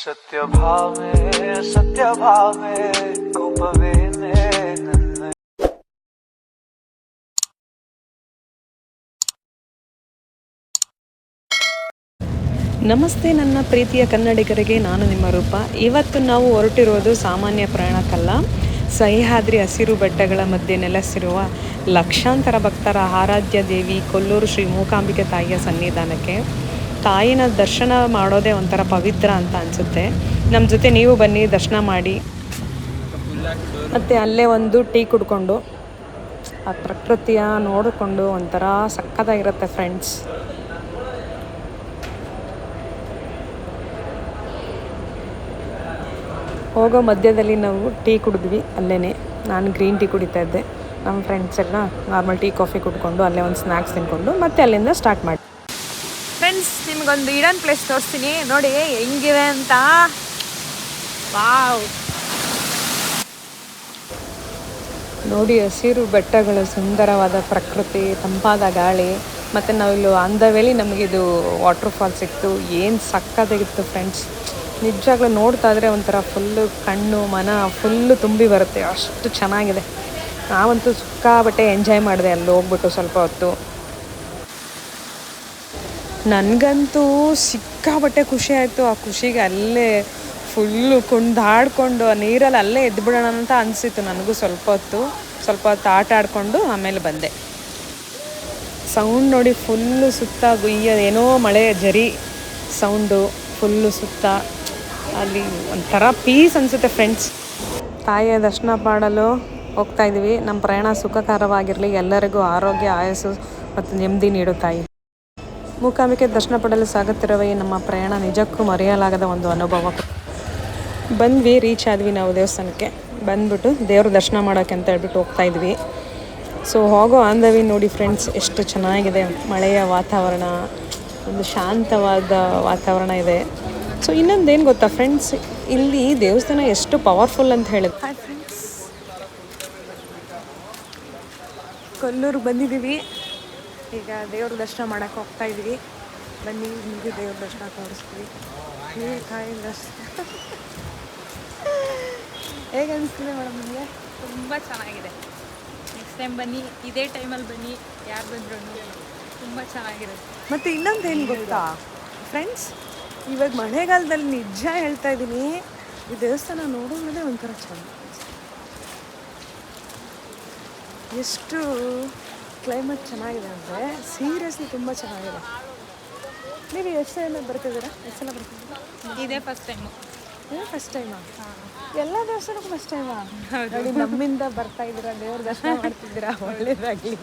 ಸತ್ಯಭಾಮೆ ಕೋಪವೇನೆ ನನ್ನ. ನಮಸ್ತೆ ನನ್ನ ಪ್ರೀತಿಯ ಕನ್ನಡಿಗರಿಗೆ, ನಾನು ನಿಮ್ಮ ರೂಪ. ಇವತ್ತು ನಾವು ಹೊರಟಿರೋದು ಸಾಮಾನ್ಯ ಪ್ರಯಾಣಕ್ಕಲ್ಲ, ಸಹ್ಯಾದ್ರಿ ಹಸಿರು ಬೆಟ್ಟಗಳ ಮಧ್ಯೆ ನೆಲೆಸಿರುವ ಲಕ್ಷಾಂತರ ಭಕ್ತರ ಆರಾಧ್ಯ ದೇವಿ ಕೊಲ್ಲೂರು ಶ್ರೀ ಮೂಕಾಂಬಿಕೆ ತಾಯಿಯ ಸನ್ನಿಧಾನಕ್ಕೆ. ತಾಯಿನ ದರ್ಶನ ಮಾಡೋದೇ ಒಂಥರ ಪವಿತ್ರ ಅಂತ ಅನಿಸುತ್ತೆ. ನಮ್ಮ ಜೊತೆ ನೀವು ಬನ್ನಿ, ದರ್ಶನ ಮಾಡಿ. ಮತ್ತು ಅಲ್ಲೇ ಒಂದು ಟೀ ಕುಡ್ಕೊಂಡು ಆ ಪ್ರಕೃತಿಯ ನೋಡಿಕೊಂಡು ಒಂಥರ ಸಕ್ಕತ್ತಾಗಿರುತ್ತೆ ಫ್ರೆಂಡ್ಸ್. ಹೋಗೋ ಮಧ್ಯದಲ್ಲಿ ನಾವು ಟೀ ಕುಡಿದ್ವಿ ಅಲ್ಲೇ. ನಾನು ಗ್ರೀನ್ ಟೀ ಕುಡಿತಾ ಇದ್ದೆ, ನಮ್ಮ ಫ್ರೆಂಡ್ಸ್ ಎಲ್ಲ ನಾರ್ಮಲ್ ಟೀ ಕಾಫಿ ಕುಡ್ಕೊಂಡು ಅಲ್ಲೇ ಒಂದು ಸ್ನ್ಯಾಕ್ಸ್ ತಿನ್ಕೊಂಡು ಮತ್ತೆ ಅಲ್ಲಿಂದ ಸ್ಟಾರ್ಟ್ ಮಾಡಿ. ಫ್ರೆಂಡ್ಸ್, ನಿಮಗೊಂದು ಇಡನ್ ಪ್ಲೇಸ್ ತೋರಿಸ್ತೀನಿ ನೋಡಿ ಹೆಂಗಿದೆ ಅಂತ. ವಾವ್, ನೋಡಿ ಹಸಿರು ಬೆಟ್ಟಗಳು, ಸುಂದರವಾದ ಪ್ರಕೃತಿ, ತಂಪಾದ ಗಾಳಿ. ಮತ್ತು ನಾವಿಲ್ಲಿ ಆನ್ ದ ವೇಲಿ ನಮಗಿದು ವಾಟರ್ ಫಾಲ್ ಸಿಕ್ತು. ಏನು ಸಕ್ಕತ್ತಾಗಿತ್ತು ಫ್ರೆಂಡ್ಸ್. ನಿಜವಾಗ್ಲೂ ನೋಡ್ತಾ ಇದ್ರೆ ಒಂಥರ ಫುಲ್ಲು ಕಣ್ಣು ಮನ ಫುಲ್ಲು ತುಂಬಿ ಬರುತ್ತೆ, ಅಷ್ಟು ಚೆನ್ನಾಗಿದೆ. ನಾವಂತೂ ಸಿಕ್ಕಾಬಟ್ಟೆ ಎಂಜಾಯ್ ಮಾಡಿದೆ ಅಲ್ಲಿ ಹೋಗ್ಬಿಟ್ಟು ಸ್ವಲ್ಪ ಹೊತ್ತು. ನನಗಂತೂ ಸಿಕ್ಕಾಬಟ್ಟೆ ಖುಷಿ ಆಯಿತು. ಆ ಖುಷಿಗೆ ಅಲ್ಲೇ ಫುಲ್ಲು ಕುಣಿದಾಡ್ಕೊಂಡು ಆ ನೀರಲ್ಲಿ ಅಲ್ಲೇ ಎದ್ಬಿಡೋಣ ಅಂತ ಅನಿಸಿತ್ತು ನನಗೂ. ಸ್ವಲ್ಪ ಹೊತ್ತು ಆಟ ಆಡಿಕೊಂಡು ಆಮೇಲೆ ಬಂದೆ. ಸೌಂಡ್ ನೋಡಿ, ಫುಲ್ಲು ಸುತ್ತ ಏನೋ ಮಳೆ ಜರಿ ಸೌಂಡು ಫುಲ್ಲು ಸುತ್ತ. ಅಲ್ಲಿ ಒಂಥರ ಪೀಸ್ ಅನಿಸುತ್ತೆ ಫ್ರೆಂಡ್ಸ್. ತಾಯಿಯ ದರ್ಶನ ಮಾಡಲು ಹೋಗ್ತಾಯಿದ್ವಿ. ನಮ್ಮ ಪ್ರಯಾಣ ಸುಖಕರವಾಗಿರಲಿ, ಎಲ್ಲರಿಗೂ ಆರೋಗ್ಯ, ಆಯಸ್ಸು ಮತ್ತು ನೆಮ್ಮದಿ ನೀಡು ತಾಯಿ. ಮೂಕಾಂಬಿಕೆ ದರ್ಶನ ಪಡೆಯಲು ಸಾಗುತ್ತಿರುವ ನಮ್ಮ ಪ್ರಯಾಣ ನಿಜಕ್ಕೂ ಮರೆಯಲಾಗದ ಒಂದು ಅನುಭವ. ಬಂದ್ವಿ, ರೀಚ್ ಆದ್ವಿ ನಾವು ದೇವಸ್ಥಾನಕ್ಕೆ. ಬಂದ್ಬಿಟ್ಟು ದೇವ್ರ ದರ್ಶನ ಮಾಡೋಕ್ಕೆ ಅಂತ ಹೇಳ್ಬಿಟ್ಟು ಹೋಗ್ತಾಯಿದ್ವಿ. ಸೊ ಹೋಗೋ ಆಂದವಿ ನೋಡಿ ಫ್ರೆಂಡ್ಸ್, ಎಷ್ಟು ಚೆನ್ನಾಗಿದೆ. ಮಳೆಯ ವಾತಾವರಣ, ಒಂದು ಶಾಂತವಾದ ವಾತಾವರಣ ಇದೆ. ಸೊ ಇನ್ನೊಂದೇನು ಗೊತ್ತಾ ಫ್ರೆಂಡ್ಸ್, ಇಲ್ಲಿ ದೇವಸ್ಥಾನ ಎಷ್ಟು ಪವರ್ಫುಲ್ ಅಂತ ಹೇಳಿದ್ರು. ಹಾಯ್ ಫ್ರೆಂಡ್ಸ್, ಕೊಲ್ಲೂರು ಬಂದಿದ್ದೀವಿ. ಈಗ ದೇವ್ರ ದರ್ಶನ ಮಾಡೋಕ್ಕೆ ಹೋಗ್ತಾಯಿದ್ವಿ. ಬನ್ನಿ, ನಿಮಗೆ ದೇವ್ರ ದರ್ಶನ ತೋರಿಸ್ತೀವಿ. ನೀವು ತಾಯಿ ದರ್ಶನ ಹೇಗೆ ಅನಿಸ್ತಿದೆ ಮೇಡಮ್ ನಿಮಗೆ? ತುಂಬ ಚೆನ್ನಾಗಿದೆ. ನೆಕ್ಸ್ಟ್ ಟೈಮ್ ಬನ್ನಿ, ಇದೇ ಟೈಮಲ್ಲಿ ಬನ್ನಿ, ಯಾರು ಬಂದ್ರು ತುಂಬ ಚೆನ್ನಾಗಿರುತ್ತೆ. ಮತ್ತು ಇನ್ನೊಂದೇನು ಗೊತ್ತಾ ಫ್ರೆಂಡ್ಸ್, ಇವಾಗ ಮಳೆಗಾಲದಲ್ಲಿ ನಿಜ ಹೇಳ್ತಾ ಇದ್ದೀನಿ, ಈ ದೇವಸ್ಥಾನ ನೋಡೋದೇ ಒಂಥರ ಚೆಂದ. ಎಷ್ಟು ಕ್ಲೈಮೇಟ್ ಚೆನ್ನಾಗಿದೆ ಅಂದರೆ ಸೀರಿಯಸ್ಲಿ ತುಂಬ ಚೆನ್ನಾಗಿದೆ. ನೀವು ಎಷ್ಟು ಟೈಮ್ ಬರ್ತಿದ್ದೀರಾ? ಎಷ್ಟು ಸಲ ಬರ್ತಿದ್ದೀರಾ? ಇದೇ ಫಸ್ಟ್ ಟೈಮು. ಇದೇ ಫಸ್ಟ್ ಟೈಮಾ? ಎಲ್ಲ ದೇವಸ್ಥಾನಕ್ಕೂ ಫಸ್ಟ್ ಟೈಮಾ? ನೋಡಿ, ನಮ್ಮಿಂದ ಬರ್ತಾ ಇದ್ದೀರಾ, ದೇವ್ರ ದರ್ಶನ ಮಾಡ್ತಿದ್ದೀರಾ, ಒಳ್ಳೇದಾಗಲಿ.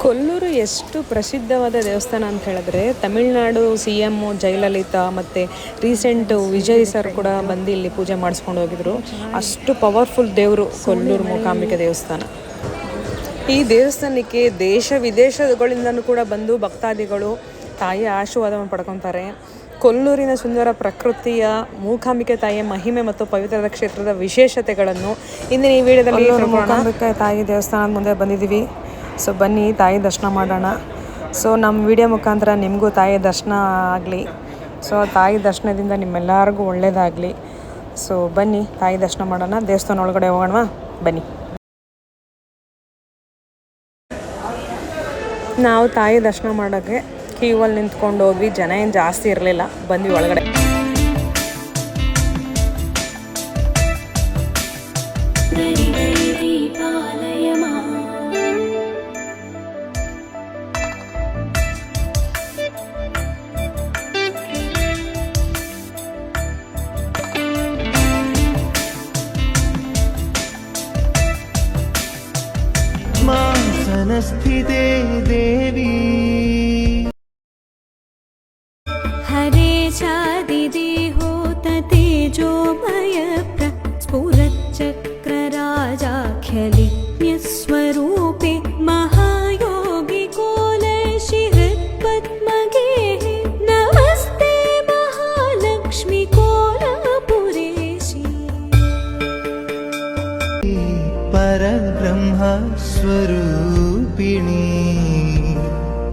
ಕೊಲ್ಲೂರು ಎಷ್ಟು ಪ್ರಸಿದ್ಧವಾದ ದೇವಸ್ಥಾನ ಅಂತ ಹೇಳಿದ್ರೆ, ತಮಿಳುನಾಡು CM ಜಯಲಲಿತಾ ಮತ್ತು ರೀಸೆಂಟು ವಿಜಯ್ ಸರ್ ಕೂಡ ಬಂದು ಇಲ್ಲಿ ಪೂಜೆ ಮಾಡಿಸ್ಕೊಂಡು ಹೋಗಿದ್ರು. ಅಷ್ಟು ಪವರ್ಫುಲ್ ದೇವರು ಕೊಲ್ಲೂರು ಮೂಕಾಂಬಿಕೆ ದೇವಸ್ಥಾನ. ಈ ದೇವಸ್ಥಾನಕ್ಕೆ ದೇಶ ವಿದೇಶಗಳಿಂದನೂ ಕೂಡ ಬಂದು ಭಕ್ತಾದಿಗಳು ತಾಯಿಯ ಆಶೀರ್ವಾದವನ್ನು ಪಡ್ಕೊತಾರೆ. ಕೊಲ್ಲೂರಿನ ಸುಂದರ ಪ್ರಕೃತಿಯ, ಮೂಕಾಂಬಿಕೆ ತಾಯಿಯ ಮಹಿಮೆ ಮತ್ತು ಪವಿತ್ರದ ಕ್ಷೇತ್ರದ ವಿಶೇಷತೆಗಳನ್ನು ಇಂದಿನ ಈ ವಿಡಿಯೋದಲ್ಲಿ ಮೂಕಾಂಬಿಕೆ ತಾಯಿ ದೇವಸ್ಥಾನದ ಮುಂದೆ ಬಂದಿದ್ದೀವಿ. ಸೊ ಬನ್ನಿ, ತಾಯಿ ದರ್ಶನ ಮಾಡೋಣ. ಸೊ ನಮ್ಮ ವಿಡಿಯೋ ಮುಖಾಂತರ ನಿಮಗೂ ತಾಯಿ ದರ್ಶನ ಆಗಲಿ. ಸೊ ತಾಯಿ ದರ್ಶನದಿಂದ ನಿಮ್ಮೆಲ್ಲರಿಗೂ ಒಳ್ಳೆಯದಾಗಲಿ. ಸೊ ಬನ್ನಿ, ತಾಯಿ ದರ್ಶನ ಮಾಡೋಣ. ದೇವಸ್ಥಾನ ಒಳಗಡೆ ಹೋಗೋಣವಾ? ಬನ್ನಿ. ನಾವು ತಾಯಿ ದರ್ಶನ ಮಾಡೋಕ್ಕೆ ಕ್ಯೂವಲ್ಲಿ ನಿಂತ್ಕೊಂಡು ಹೋದ್ವಿ. ಜನ ಏನು ಜಾಸ್ತಿ ಇರಲಿಲ್ಲ. ಬಂದ್ವಿ ಒಳಗಡೆ. ಮಾಸನಸ್ಥಿತೆ ದೇವಿ हरे चादिदेहो ततेजोमय स्फुरच्चक्रराजाख्यलिज्ञस्वरूपे महायोगी कोलशि हृत्पद्मगेः नमस्ते महालक्ष्मी कोलपुरेशी. परब्रह्म स्वरूपिणी,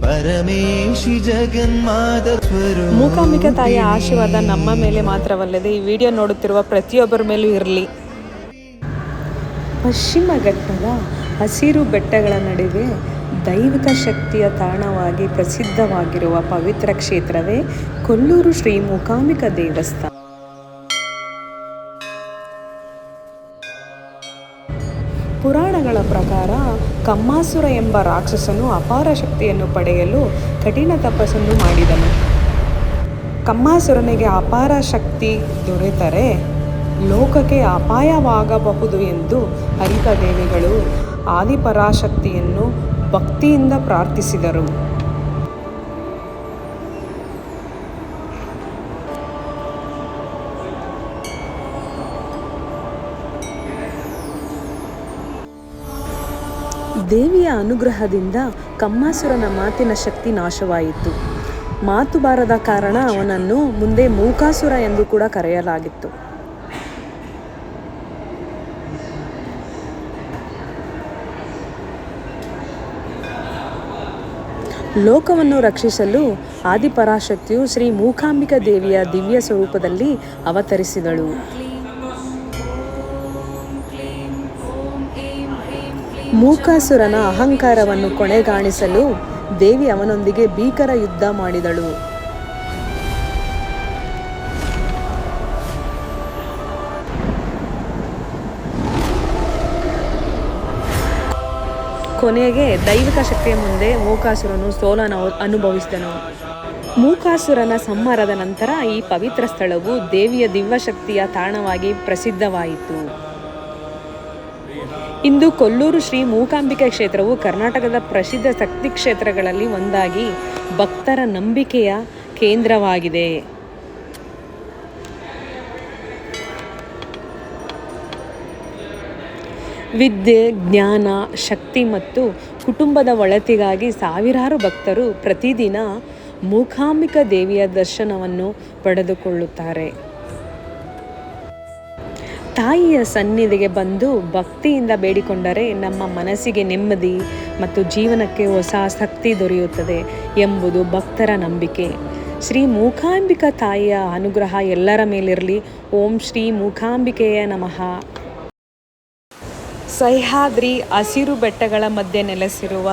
पर ಪರಮೇಶಿ ಜಗನ್ಮಾತ ಮೂಕಾಂಬಿಕಾ ತಾಯಿಯ ಆಶೀರ್ವಾದ ನಮ್ಮ ಮೇಲೆ ಮಾತ್ರವಲ್ಲದೆ ಈ ವಿಡಿಯೋ ನೋಡುತ್ತಿರುವ ಪ್ರತಿಯೊಬ್ಬರ ಮೇಲೂ ಇರಲಿ. ಪಶ್ಚಿಮ ಘಟ್ಟದ ಹಸಿರು ಬೆಟ್ಟಗಳ ನಡುವೆ ದೈವಿಕ ಶಕ್ತಿಯ ತಾಣವಾಗಿ ಪ್ರಸಿದ್ಧವಾಗಿರುವ ಪವಿತ್ರ ಕ್ಷೇತ್ರವೇ ಕೊಲ್ಲೂರು ಶ್ರೀ ಮೂಕಾಂಬಿಕಾ ದೇವಸ್ಥಾನ. ಪುರಾಣಗಳ ಪ್ರಕಾರ ಕಮ್ಮಾಸುರ ಎಂಬ ರಾಕ್ಷಸನು ಅಪಾರ ಶಕ್ತಿಯನ್ನು ಪಡೆಯಲು ಕಠಿಣ ತಪಸ್ಸನ್ನು ಮಾಡಿದನು. ಕಮ್ಮಾಸುರನಿಗೆ ಅಪಾರ ಶಕ್ತಿ ದೊರೆತರೆ ಲೋಕಕ್ಕೆ ಅಪಾಯವಾಗಬಹುದು ಎಂದು ಅರಿತ ದೇವಿಗಳು ಆದಿಪರಾಶಕ್ತಿಯನ್ನು ಭಕ್ತಿಯಿಂದ ಪ್ರಾರ್ಥಿಸಿದರು. ದೇವಿಯ ಅನುಗ್ರಹದಿಂದ ಕಮ್ಮಾಸುರನ ಮಾತಿನ ಶಕ್ತಿ ನಾಶವಾಯಿತು. ಮಾತು ಬಾರದ ಕಾರಣ ಅವನನ್ನು ಮುಂದೆ ಮೂಕಾಸುರ ಎಂದು ಕೂಡ ಕರೆಯಲಾಗಿತ್ತು. ಲೋಕವನ್ನು ರಕ್ಷಿಸಲು ಆದಿಪರಾಶಕ್ತಿಯು ಶ್ರೀ ಮೂಕಾಂಬಿಕಾ ದೇವಿಯ ದಿವ್ಯ ಸ್ವರೂಪದಲ್ಲಿ ಅವತರಿಸಿದಳು. ಮೂಕಾಸುರನ ಅಹಂಕಾರವನ್ನು ಕೊನೆಗಾಣಿಸಲು ದೇವಿ ಅವನೊಂದಿಗೆ ಭೀಕರ ಯುದ್ಧ ಮಾಡಿದಳು. ಕೊನೆಗೆ ದೈವಿಕ ಶಕ್ತಿಯ ಮುಂದೆ ಮೂಕಾಸುರನು ಸೋಲನ್ನು ಅನುಭವಿಸಿದನು. ಮೂಕಾಸುರನ ಸಂಹಾರದ ನಂತರ ಈ ಪವಿತ್ರ ಸ್ಥಳವು ದೇವಿಯ ದಿವ್ಯಶಕ್ತಿಯ ತಾಣವಾಗಿ ಪ್ರಸಿದ್ಧವಾಯಿತು. ಇಂದು ಕೊಲ್ಲೂರು ಶ್ರೀ ಮೂಕಾಂಬಿಕಾ ಕ್ಷೇತ್ರವು ಕರ್ನಾಟಕದ ಪ್ರಸಿದ್ಧ ಶಕ್ತಿ ಕ್ಷೇತ್ರಗಳಲ್ಲಿ ಒಂದಾಗಿ ಭಕ್ತರ ನಂಬಿಕೆಯ ಕೇಂದ್ರವಾಗಿದೆ. ವಿದ್ಯೆ, ಜ್ಞಾನ, ಶಕ್ತಿ ಮತ್ತು ಕುಟುಂಬದ ಒಳಿತಿಗಾಗಿ ಸಾವಿರಾರು ಭಕ್ತರು ಪ್ರತಿದಿನ ಮೂಕಾಂಬಿಕಾ ದೇವಿಯ ದರ್ಶನವನ್ನು ಪಡೆದುಕೊಳ್ಳುತ್ತಾರೆ. ತಾಯಿಯ ಸನ್ನಿಧಿಗೆ ಬಂದು ಭಕ್ತಿಯಿಂದ ಬೇಡಿಕೊಂಡರೆ ನಮ್ಮ ಮನಸ್ಸಿಗೆ ನೆಮ್ಮದಿ ಮತ್ತು ಜೀವನಕ್ಕೆ ಹೊಸ ಶಕ್ತಿ ದೊರೆಯುತ್ತದೆ ಎಂಬುದು ಭಕ್ತರ ನಂಬಿಕೆ. ಶ್ರೀ ಮೂಕಾಂಬಿಕಾ ತಾಯಿಯ ಅನುಗ್ರಹ ಎಲ್ಲರ ಮೇಲಿರಲಿ. ಓಂ ಶ್ರೀ ಮೂಕಾಂಬಿಕೆಯ ನಮಃ. ಸಹ್ಯಾದ್ರಿ ಹಸಿರು ಬೆಟ್ಟಗಳ ಮಧ್ಯೆ ನೆಲೆಸಿರುವ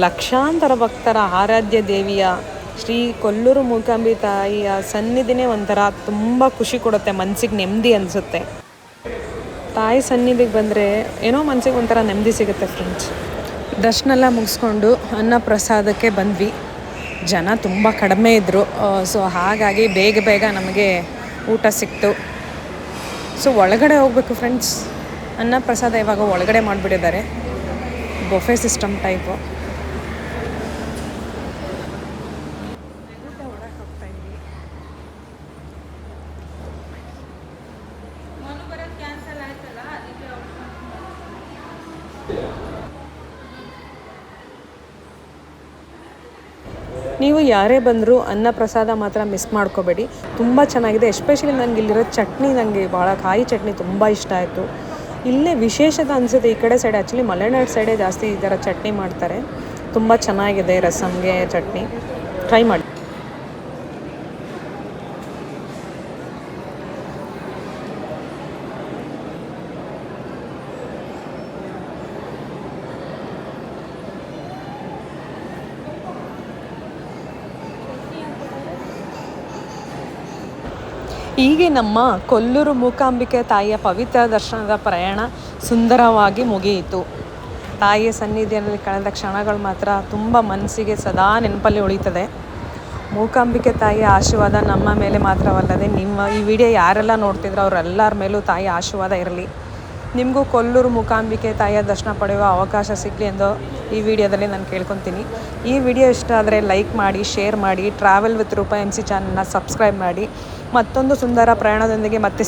ಲಕ್ಷಾಂತರ ಭಕ್ತರ ಆರಾಧ್ಯ ದೇವಿಯ ಶ್ರೀ ಕೊಲ್ಲೂರು ಮೂಕಾಂಬಿಕಾ ತಾಯಿಯ ಸನ್ನಿಧಿನೇ ಒಂಥರ ತುಂಬ ಖುಷಿ ಕೊಡುತ್ತೆ, ಮನಸ್ಸಿಗೆ ನೆಮ್ಮದಿ ಅನಿಸುತ್ತೆ. ತಾಯಿ ಸನ್ನಿಧಿಗೆ ಬಂದರೆ ಏನೋ ಮನಸ್ಸಿಗೆ ಒಂಥರ ನೆಮ್ಮದಿ ಸಿಗುತ್ತೆ ಫ್ರೆಂಡ್ಸ್. ದರ್ಶನ ಎಲ್ಲ ಮುಗಿಸ್ಕೊಂಡು ಅನ್ನ ಪ್ರಸಾದಕ್ಕೆ ಬಂದ್ವಿ. ಜನ ತುಂಬ ಕಡಿಮೆ ಇದ್ದರು, ಸೊ ಹಾಗಾಗಿ ಬೇಗ ನಮಗೆ ಊಟ ಸಿಕ್ತು. ಸೊ ಒಳಗಡೆ ಹೋಗಬೇಕು ಫ್ರೆಂಡ್ಸ್. ಅನ್ನ ಪ್ರಸಾದ ಇವಾಗ ಒಳಗಡೆ ಮಾಡಿಬಿಟ್ಟಿದ್ದಾರೆ, ಬೊಫೆ ಸಿಸ್ಟಮ್ ಟೈಪು. ನೀವು ಯಾರೇ ಬಂದರೂ ಅನ್ನ ಪ್ರಸಾದ ಮಾತ್ರ ಮಿಸ್ ಮಾಡ್ಕೋಬೇಡಿ, ತುಂಬ ಚೆನ್ನಾಗಿದೆ. ಎಸ್ಪೆಷಲಿ ನನಗೆ ಇಲ್ಲಿರೋ ಚಟ್ನಿ, ನನಗೆ ಭಾಳ ಕಾಯಿ ಚಟ್ನಿ ತುಂಬ ಇಷ್ಟ ಆಯಿತು. ಇಲ್ಲೇ ವಿಶೇಷತೆ ಅನಿಸುತ್ತೆ, ಈ ಕಡೆ ಸೈಡ್ ಆ್ಯಕ್ಚುಲಿ ಮಲೆನಾಡು ಸೈಡೇ ಜಾಸ್ತಿ ಈ ಥರ ಚಟ್ನಿ ಮಾಡ್ತಾರೆ. ತುಂಬ ಚೆನ್ನಾಗಿದೆ ರಸಮ್ಗೆ ಚಟ್ನಿ, ಟ್ರೈ ಮಾಡಿ. ಹೀಗೆ ನಮ್ಮ ಕೊಲ್ಲೂರು ಮೂಕಾಂಬಿಕೆ ತಾಯಿಯ ಪವಿತ್ರ ದರ್ಶನದ ಪ್ರಯಾಣ ಸುಂದರವಾಗಿ ಮುಗಿಯಿತು. ತಾಯಿಯ ಸನ್ನಿಧಿಯಲ್ಲಿ ಕಳೆದ ಕ್ಷಣಗಳು ಮಾತ್ರ ತುಂಬ ಮನಸ್ಸಿಗೆ ಸದಾ ನೆನಪಲ್ಲಿ ಉಳಿತದೆ. ಮೂಕಾಂಬಿಕೆ ತಾಯಿಯ ಆಶೀರ್ವಾದ ನಮ್ಮ ಮೇಲೆ ಮಾತ್ರವಲ್ಲದೆ ನಿಮ್ಮ ಈ ವಿಡಿಯೋ ಯಾರೆಲ್ಲ ನೋಡ್ತಿದ್ರು ಅವರೆಲ್ಲರ ಮೇಲೂ ತಾಯಿಯ ಆಶೀರ್ವಾದ ಇರಲಿ. ನಿಮಗೂ ಕೊಲ್ಲೂರು ಮೂಕಾಂಬಿಕೆ ತಾಯಿಯ ದರ್ಶನ ಪಡೆಯುವ ಅವಕಾಶ ಸಿಗಲಿ ಎಂದು ಈ ವಿಡಿಯೋದಲ್ಲಿ ನಾನು ಕೇಳ್ಕೊತೀನಿ. ಈ ವಿಡಿಯೋ ಇಷ್ಟ ಆದರೆ ಲೈಕ್ ಮಾಡಿ, ಶೇರ್ ಮಾಡಿ, ಟ್ರಾವೆಲ್ ವಿತ್ ರೂಪಾ MC ಚಾನಲ್ನ ಸಬ್ಸ್ಕ್ರೈಬ್ ಮಾಡಿ. ಮತ್ತೊಂದು ಸುಂದರ ಪ್ರಯಾಣದೊಂದಿಗೆ ಮತ್ತೆ